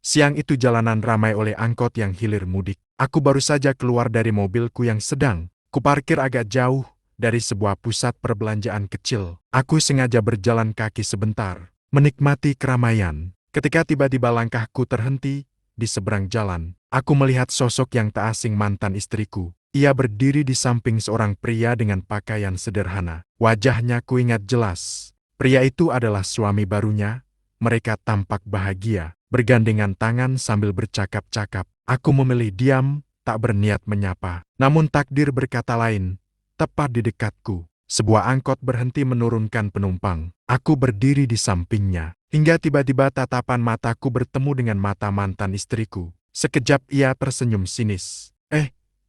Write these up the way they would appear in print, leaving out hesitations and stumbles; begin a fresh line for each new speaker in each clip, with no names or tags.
Siang itu jalanan ramai oleh angkot yang hilir mudik. Aku baru saja keluar dari mobilku yang sedang kuparkir agak jauh dari sebuah pusat perbelanjaan kecil. Aku sengaja berjalan kaki sebentar, menikmati keramaian. Ketika tiba-tiba langkahku terhenti di seberang jalan, aku melihat sosok yang tak asing, mantan istriku. Ia berdiri di samping seorang pria dengan pakaian sederhana. Wajahnya kuingat jelas. Pria itu adalah suami barunya. Mereka tampak bahagia, bergandengan tangan sambil bercakap-cakap. Aku memilih diam, tak berniat menyapa. Namun takdir berkata lain. Tepat di dekatku, sebuah angkot berhenti menurunkan penumpang. Aku berdiri di sampingnya, hingga tiba-tiba tatapan mataku bertemu dengan mata mantan istriku. Sekejap ia tersenyum sinis.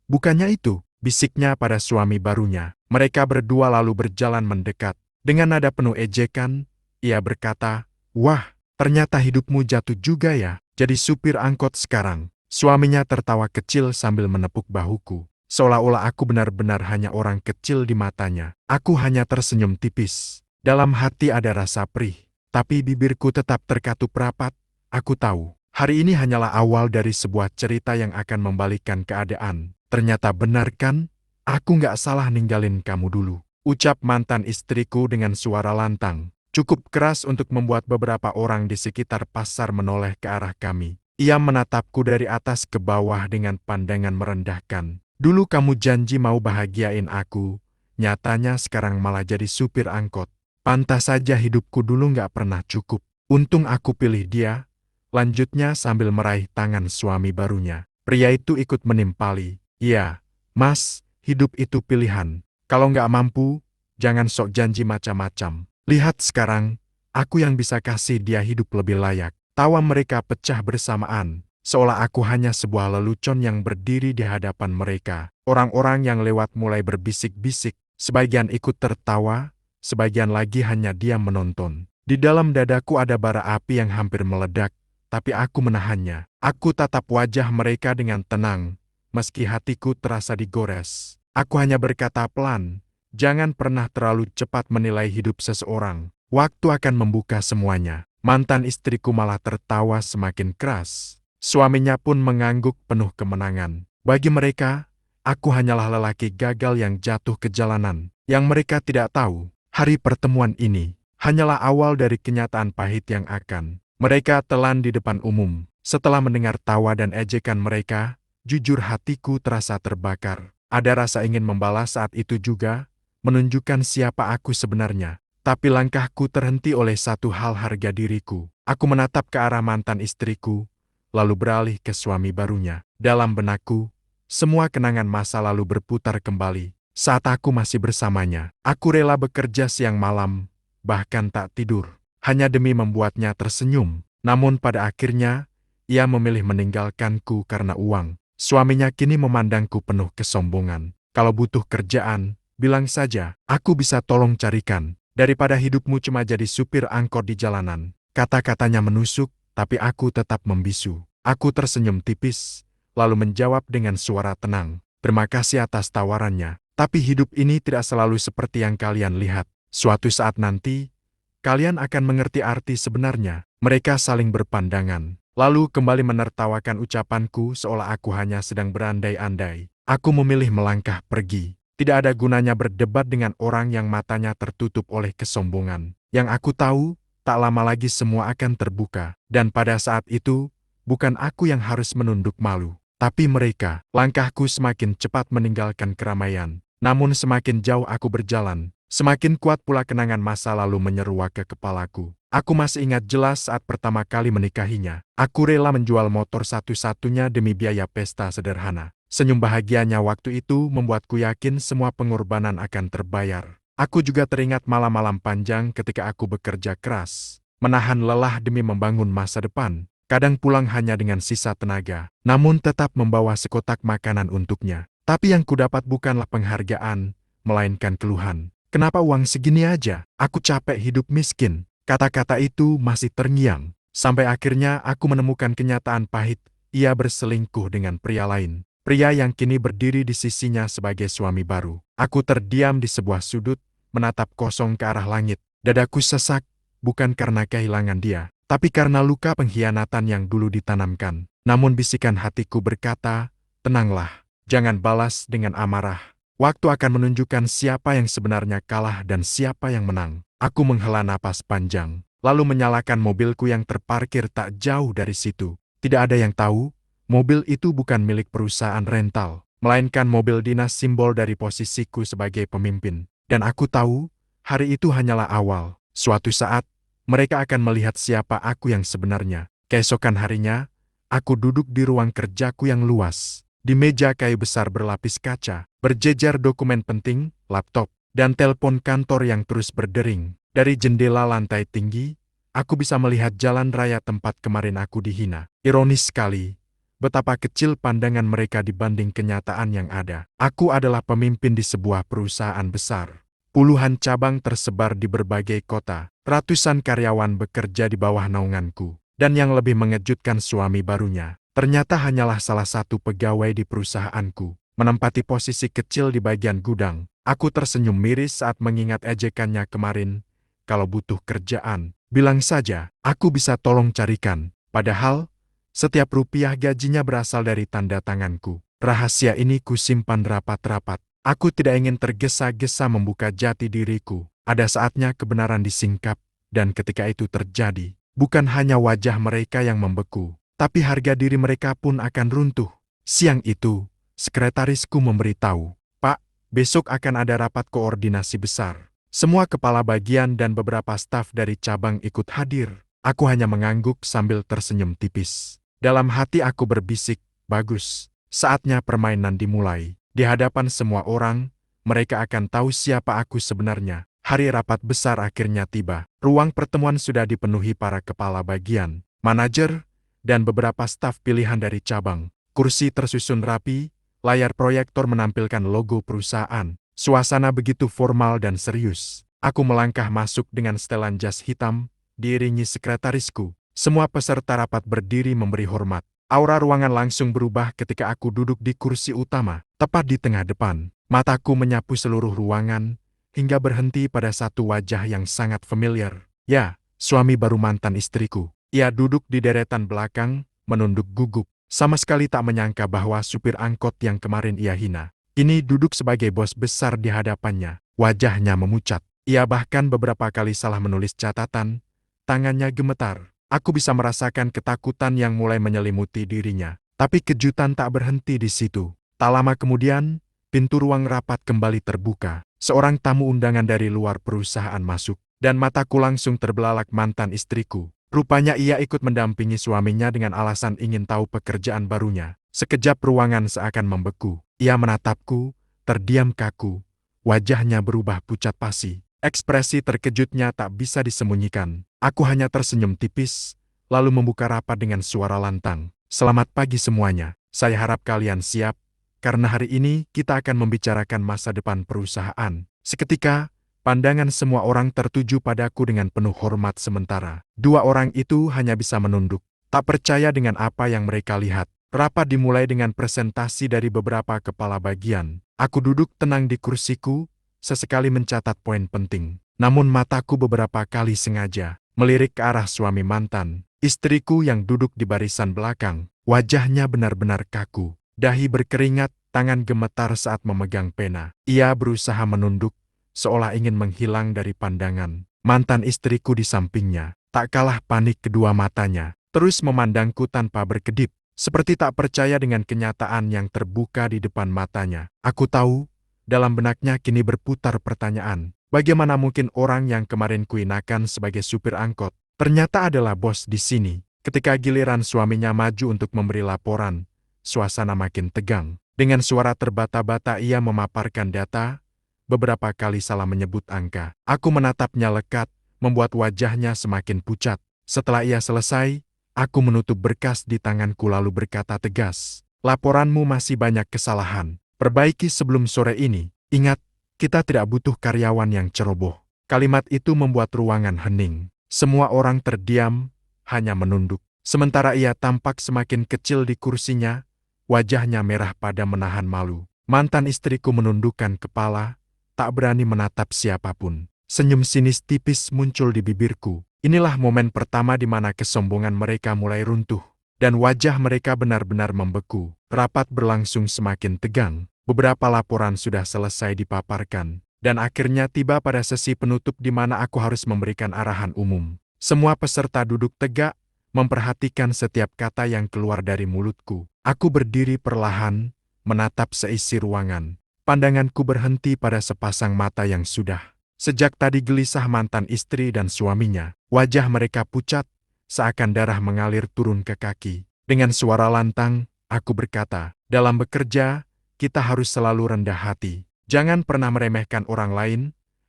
Bukannya itu, bisiknya pada suami barunya. Mereka berdua lalu berjalan mendekat. Dengan nada penuh ejekan, ia berkata, "Wah, ternyata hidupmu jatuh juga ya, jadi supir angkot sekarang." Suaminya tertawa kecil sambil menepuk bahuku. Seolah-olah aku benar-benar hanya orang kecil di matanya. Aku hanya tersenyum tipis. Dalam hati ada rasa perih, tapi bibirku tetap terkatup rapat. Aku tahu, hari ini hanyalah awal dari sebuah cerita yang akan membalikkan keadaan. Ternyata benar kan? Aku nggak salah ninggalin kamu dulu, ucap mantan istriku dengan suara lantang. Cukup keras untuk membuat beberapa orang di sekitar pasar menoleh ke arah kami. Ia menatapku dari atas ke bawah dengan pandangan merendahkan. Dulu kamu janji mau bahagiain aku, nyatanya sekarang malah jadi supir angkot. Pantas saja hidupku dulu nggak pernah cukup. Untung aku pilih dia, lanjutnya sambil meraih tangan suami barunya. Pria itu ikut menimpali. Iya, Mas, hidup itu pilihan. Kalau nggak mampu, jangan sok janji macam-macam. Lihat sekarang, aku yang bisa kasih dia hidup lebih layak. Tawa mereka pecah bersamaan, seolah aku hanya sebuah lelucon yang berdiri di hadapan mereka. Orang-orang yang lewat mulai berbisik-bisik, sebagian ikut tertawa, sebagian lagi hanya diam menonton. Di dalam dadaku ada bara api yang hampir meledak, tapi aku menahannya. Aku tatap wajah mereka dengan tenang, meski hatiku terasa digores. Aku hanya berkata pelan, jangan pernah terlalu cepat menilai hidup seseorang. Waktu akan membuka semuanya. Mantan istriku malah tertawa semakin keras. Suaminya pun mengangguk penuh kemenangan. Bagi mereka, aku hanyalah lelaki gagal yang jatuh ke jalanan. Yang mereka tidak tahu, hari pertemuan ini hanyalah awal dari kenyataan pahit yang akan mereka telan di depan umum. Setelah mendengar tawa dan ejekan mereka, jujur hatiku terasa terbakar. Ada rasa ingin membalas saat itu juga, menunjukkan siapa aku sebenarnya. Tapi langkahku terhenti oleh satu hal, harga diriku. Aku menatap ke arah mantan istriku, lalu beralih ke suami barunya. Dalam benakku, semua kenangan masa lalu berputar kembali. Saat aku masih bersamanya, aku rela bekerja siang malam, bahkan tak tidur, hanya demi membuatnya tersenyum. Namun pada akhirnya, ia memilih meninggalkanku karena uang. Suaminya kini memandangku penuh kesombongan. Kalau butuh kerjaan, bilang saja, aku bisa tolong carikan. Daripada hidupmu cuma jadi supir angkot di jalanan. Kata-katanya menusuk, tapi aku tetap membisu. Aku tersenyum tipis, lalu menjawab dengan suara tenang. Terima kasih atas tawarannya, tapi hidup ini tidak selalu seperti yang kalian lihat. Suatu saat nanti, kalian akan mengerti arti sebenarnya. Mereka saling berpandangan, lalu kembali menertawakan ucapanku seolah aku hanya sedang berandai-andai. Aku memilih melangkah pergi. Tidak ada gunanya berdebat dengan orang yang matanya tertutup oleh kesombongan. Yang aku tahu, tak lama lagi semua akan terbuka. Dan pada saat itu, bukan aku yang harus menunduk malu, tapi mereka. Langkahku semakin cepat meninggalkan keramaian. Namun semakin jauh aku berjalan, semakin kuat pula kenangan masa lalu menyeruak ke kepalaku. Aku masih ingat jelas saat pertama kali menikahinya. Aku rela menjual motor satu-satunya demi biaya pesta sederhana. Senyum bahagianya waktu itu membuatku yakin semua pengorbanan akan terbayar. Aku juga teringat malam-malam panjang ketika aku bekerja keras, menahan lelah demi membangun masa depan. Kadang pulang hanya dengan sisa tenaga, namun tetap membawa sekotak makanan untuknya. Tapi yang kudapat bukanlah penghargaan, melainkan keluhan. Kenapa uang segini aja? Aku capek hidup miskin. Kata-kata itu masih terngiang. Sampai akhirnya aku menemukan kenyataan pahit. Ia berselingkuh dengan pria lain. Pria yang kini berdiri di sisinya sebagai suami baru. Aku terdiam di sebuah sudut, menatap kosong ke arah langit. Dadaku sesak, bukan karena kehilangan dia, tapi karena luka pengkhianatan yang dulu ditanamkan. Namun bisikan hatiku berkata, tenanglah, jangan balas dengan amarah. Waktu akan menunjukkan siapa yang sebenarnya kalah dan siapa yang menang. Aku menghela napas panjang, lalu menyalakan mobilku yang terparkir tak jauh dari situ. Tidak ada yang tahu, mobil itu bukan milik perusahaan rental, melainkan mobil dinas simbol dari posisiku sebagai pemimpin. Dan aku tahu, hari itu hanyalah awal. Suatu saat, mereka akan melihat siapa aku yang sebenarnya. Keesokan harinya, aku duduk di ruang kerjaku yang luas. Di meja kayu besar berlapis kaca, berjejer dokumen penting, laptop, dan telepon kantor yang terus berdering. Dari jendela lantai tinggi, aku bisa melihat jalan raya tempat kemarin aku dihina. Ironis sekali, betapa kecil pandangan mereka dibanding kenyataan yang ada. Aku adalah pemimpin di sebuah perusahaan besar. Puluhan cabang tersebar di berbagai kota. Ratusan karyawan bekerja di bawah naunganku. Dan yang lebih mengejutkan, suami barunya ternyata hanyalah salah satu pegawai di perusahaanku. Menempati posisi kecil di bagian gudang. Aku tersenyum miris saat mengingat ejekannya kemarin. Kalau butuh kerjaan, bilang saja, aku bisa tolong carikan. Padahal, setiap rupiah gajinya berasal dari tanda tanganku. Rahasia ini kusimpan rapat-rapat. Aku tidak ingin tergesa-gesa membuka jati diriku. Ada saatnya kebenaran disingkap, dan ketika itu terjadi, bukan hanya wajah mereka yang membeku, tapi harga diri mereka pun akan runtuh. Siang itu, sekretarisku memberitahu, "Pak, besok akan ada rapat koordinasi besar. Semua kepala bagian dan beberapa staf dari cabang ikut hadir." Aku hanya mengangguk sambil tersenyum tipis. Dalam hati aku berbisik, bagus, saatnya permainan dimulai. Di hadapan semua orang, mereka akan tahu siapa aku sebenarnya. Hari rapat besar akhirnya tiba. Ruang pertemuan sudah dipenuhi para kepala bagian, manajer, dan beberapa staf pilihan dari cabang. Kursi tersusun rapi, layar proyektor menampilkan logo perusahaan. Suasana begitu formal dan serius. Aku melangkah masuk dengan setelan jas hitam, diiringi sekretarisku. Semua peserta rapat berdiri memberi hormat. Aura ruangan langsung berubah ketika aku duduk di kursi utama, tepat di tengah depan. Mataku menyapu seluruh ruangan, hingga berhenti pada satu wajah yang sangat familiar. Ya, suami baru mantan istriku. Ia duduk di deretan belakang, menunduk gugup. Sama sekali tak menyangka bahwa supir angkot yang kemarin ia hina, kini duduk sebagai bos besar di hadapannya. Wajahnya memucat. Ia bahkan beberapa kali salah menulis catatan, tangannya gemetar. Aku bisa merasakan ketakutan yang mulai menyelimuti dirinya. Tapi kejutan tak berhenti di situ. Tak lama kemudian, pintu ruang rapat kembali terbuka. Seorang tamu undangan dari luar perusahaan masuk, dan mataku langsung terbelalak mantan istriku. Rupanya ia ikut mendampingi suaminya dengan alasan ingin tahu pekerjaan barunya. Sekejap ruangan seakan membeku. Ia menatapku, terdiam kaku. Wajahnya berubah pucat pasi. Ekspresi terkejutnya tak bisa disembunyikan. Aku hanya tersenyum tipis, lalu membuka rapat dengan suara lantang. "Selamat pagi semuanya. Saya harap kalian siap, karena hari ini kita akan membicarakan masa depan perusahaan." Seketika, pandangan semua orang tertuju padaku dengan penuh hormat sementara. Dua orang itu hanya bisa menunduk, tak percaya dengan apa yang mereka lihat. Rapat dimulai dengan presentasi dari beberapa kepala bagian. Aku duduk tenang di kursiku, sesekali mencatat poin penting. Namun mataku beberapa kali sengaja melirik ke arah suami mantan istriku yang duduk di barisan belakang. Wajahnya benar-benar kaku, dahi berkeringat, tangan gemetar saat memegang pena. Ia berusaha menunduk, seolah ingin menghilang dari pandangan. Mantan istriku di sampingnya, tak kalah panik, kedua matanya terus memandangku tanpa berkedip, seperti tak percaya dengan kenyataan yang terbuka di depan matanya. Aku tahu, dalam benaknya kini berputar pertanyaan. Bagaimana mungkin orang yang kemarin kuinakan sebagai supir angkot, ternyata adalah bos di sini? Ketika giliran suaminya maju untuk memberi laporan, suasana makin tegang. Dengan suara terbata-bata ia memaparkan data, beberapa kali salah menyebut angka. Aku menatapnya lekat, membuat wajahnya semakin pucat. Setelah ia selesai, aku menutup berkas di tanganku lalu berkata tegas, "Laporanmu masih banyak kesalahan. Perbaiki sebelum sore ini. Ingat, kita tidak butuh karyawan yang ceroboh." Kalimat itu membuat ruangan hening. Semua orang terdiam, hanya menunduk. Sementara ia tampak semakin kecil di kursinya, wajahnya merah pada menahan malu. Mantan istriku menundukkan kepala, tak berani menatap siapapun. Senyum sinis tipis muncul di bibirku. Inilah momen pertama di mana kesombongan mereka mulai runtuh, dan wajah mereka benar-benar membeku. Rapat berlangsung semakin tegang, beberapa laporan sudah selesai dipaparkan, dan akhirnya tiba pada sesi penutup di mana aku harus memberikan arahan umum. Semua peserta duduk tegak, memperhatikan setiap kata yang keluar dari mulutku. Aku berdiri perlahan, menatap seisi ruangan. Pandanganku berhenti pada sepasang mata yang sudah sejak tadi gelisah mantan istri dan suaminya. Wajah mereka pucat, seakan darah mengalir turun ke kaki. Dengan suara lantang, aku berkata, dalam bekerja, kita harus selalu rendah hati. Jangan pernah meremehkan orang lain,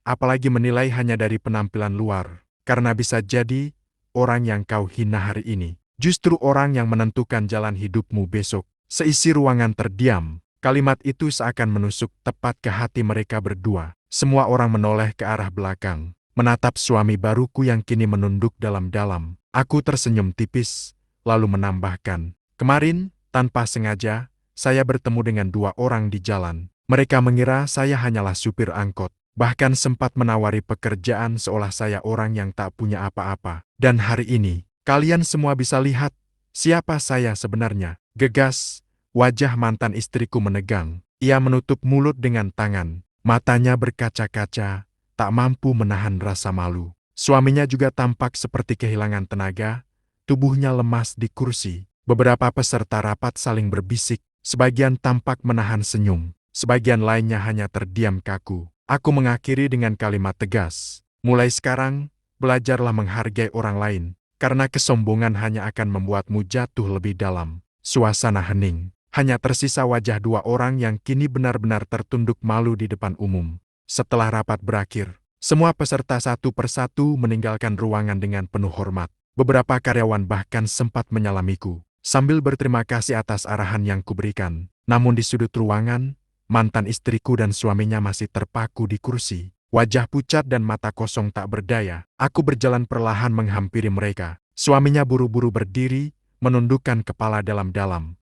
apalagi menilai hanya dari penampilan luar. Karena bisa jadi, orang yang kau hina hari ini, justru orang yang menentukan jalan hidupmu besok. Seisi ruangan terdiam. Kalimat itu seakan menusuk tepat ke hati mereka berdua. Semua orang menoleh ke arah belakang, menatap suami baruku yang kini menunduk dalam-dalam. Aku tersenyum tipis, lalu menambahkan, kemarin, tanpa sengaja, saya bertemu dengan dua orang di jalan. Mereka mengira saya hanyalah supir angkot, bahkan sempat menawari pekerjaan seolah saya orang yang tak punya apa-apa. Dan hari ini, kalian semua bisa lihat siapa saya sebenarnya. Gegas, wajah mantan istriku menegang. Ia menutup mulut dengan tangan. Matanya berkaca-kaca, tak mampu menahan rasa malu. Suaminya juga tampak seperti kehilangan tenaga, tubuhnya lemas di kursi. Beberapa peserta rapat saling berbisik, sebagian tampak menahan senyum, sebagian lainnya hanya terdiam kaku. Aku mengakhiri dengan kalimat tegas, mulai sekarang, belajarlah menghargai orang lain, karena kesombongan hanya akan membuatmu jatuh lebih dalam. Suasana hening. Hanya tersisa wajah dua orang yang kini benar-benar tertunduk malu di depan umum. Setelah rapat berakhir, semua peserta satu persatu meninggalkan ruangan dengan penuh hormat. Beberapa karyawan bahkan sempat menyalamiku, sambil berterima kasih atas arahan yang kuberikan. Namun di sudut ruangan, mantan istriku dan suaminya masih terpaku di kursi. Wajah pucat dan mata kosong tak berdaya. Aku berjalan perlahan menghampiri mereka. Suaminya buru-buru berdiri, menundukkan kepala dalam-dalam.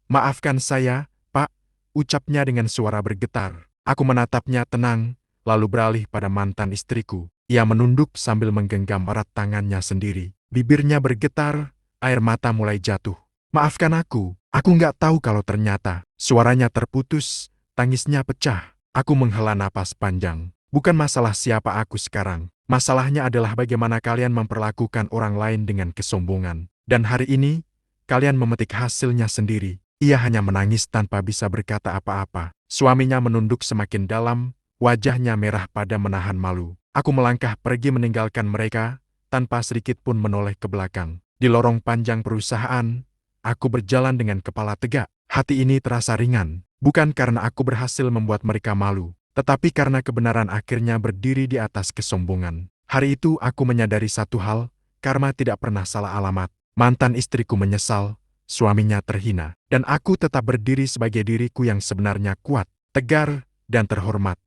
Maafkan saya, Pak, ucapnya dengan suara bergetar. Aku menatapnya tenang, lalu beralih pada mantan istriku. Ia menunduk sambil menggenggam erat tangannya sendiri. Bibirnya bergetar, air mata mulai jatuh. Maafkan aku nggak tahu kalau ternyata. Suaranya terputus, tangisnya pecah. Aku menghela napas panjang. Bukan masalah siapa aku sekarang. Masalahnya adalah bagaimana kalian memperlakukan orang lain dengan kesombongan. Dan hari ini, kalian memetik hasilnya sendiri. Ia hanya menangis tanpa bisa berkata apa-apa. Suaminya menunduk semakin dalam, wajahnya merah pada menahan malu. Aku melangkah pergi meninggalkan mereka, tanpa sedikit pun menoleh ke belakang. Di lorong panjang perusahaan, aku berjalan dengan kepala tegak. Hati ini terasa ringan, bukan karena aku berhasil membuat mereka malu, tetapi karena kebenaran akhirnya berdiri di atas kesombongan. Hari itu aku menyadari satu hal, karma tidak pernah salah alamat. Mantan istriku menyesal, suaminya terhina, dan aku tetap berdiri sebagai diriku yang sebenarnya kuat, tegar, dan terhormat.